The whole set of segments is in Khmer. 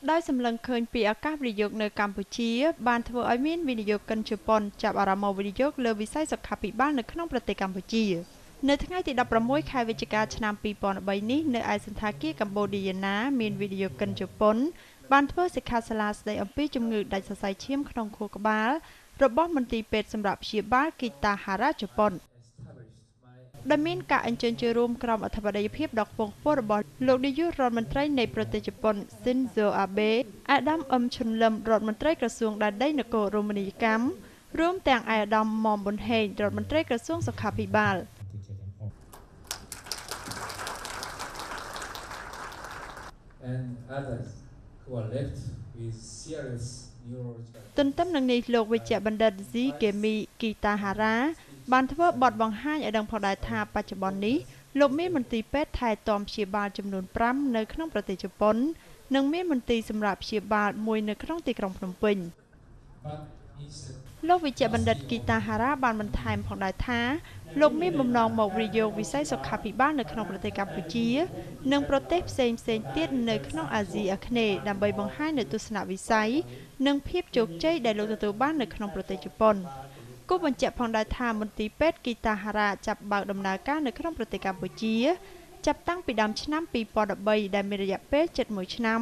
ដោយសម្លឹងឃើញពីឱកាសវិនិយោគនៅកម្ពុជាបានធ្វើឲ្យមានវិនិយោគិនជប៉ុនចាប់អារម្មណ៍មកវិនិយោគលើវិស័យសុខាភិបាលនៅក្នុងប្រទេសកម្ពុជានៅថ្ងៃទី16ខែវិច្ឆិកាឆ្នាំ2013នេះនៅឯសន្តាគារកម្ពុជាណាមានវិនិយោគិនជប៉ុនបានធ្វើសិក្ខាសាលាស្ដីអំពីជំងឺដាច់សរសៃឈាមក្នុងខួរក្បាលរបស់មន្ទីរពេទ្យសម្រាប់ព្យាបាល Kitahara Japan ដែលមានការអញ្ជើញចូលរួមក្រុមអធិបតីភាពដ៏ខ្ពង់ខ្ពស់របស់លោកនាយករដ្ឋមន្ត្រីនៃប្រទេសជប៉ុន Shinzo Abe អាដាមអឹមឈុនលឹមរដ្ឋមន្ត្រីក្រសួងដែនដីនគររមណីយកម្មរួមទាំងអាដាមមុំប៊ុនហេងរដ្ឋមន្ត្រីក្រសួងសុខាភិបាលទន្ទឹមនឹងនេះលោកវិជ្ជបណ្ឌិត ស៊ីហ្គេមីគីតាហារ៉ាបានធ្វើបទបង្ហាញឲ្យដឹងផងដែរថាបច្ចុប្បន្ននេះលោកមានមន្ទីរពេទ្យថែទាំព្យាបាលចំនួន5នៅក្នុងប្រទេសជប៉ុននិងមានមន្ទីរសម្រាប់ព្យាបាលមួយនៅក្នុងទីក្រុងភ្នំពេញលោកវិជ្ជបណ្ឌិតគីតាហារ៉ាបានបន្ថែមផងដែរថាលោកមានបំណងមកវិនិយោគវិស័យសុខាភិបាលនៅក្នុងប្រទេសកម្ពុជានិងប្រទេសផ្សេងទៀតនៅក្នុងអាស៊ីអាគ្នេយ៍ដើម្បីបង្ហាញនូវទស្សនវិស័យនិងភាពជោគជ័យដែលលោកទទួលបាននៅក្នុងប្រទេសជប៉ុនគូបញ្ជាក់ផងដែរថាមន្ទីរពេទ្យគីតាហារ៉ាចាប់បើកដំណើរការនៅក្នុងប្រទេសកម្ពុជាចាប់តាំងពីដើមឆ្នាំ2013ដែលមានរយៈពេល71ឆ្នាំ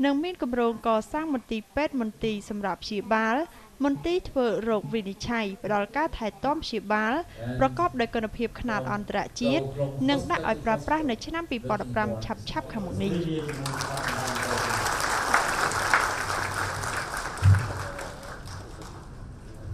និងមានគម្រោងកសាងមន្ទីរពេទ្យមន្ទីរសម្រាប់ព្យាបាលមន្ទីរធ្វើរោគវិនិច្ឆ័យផ្ដល់ការថែទាំព្យាបាលប្រកបដោយគុណភាពខ្នាតអន្តរជាតិនិងដាក់ឲ្យប្រើប្រាស់នៅឆ្នាំ2015ឆាប់ៗខាងមុខនេះ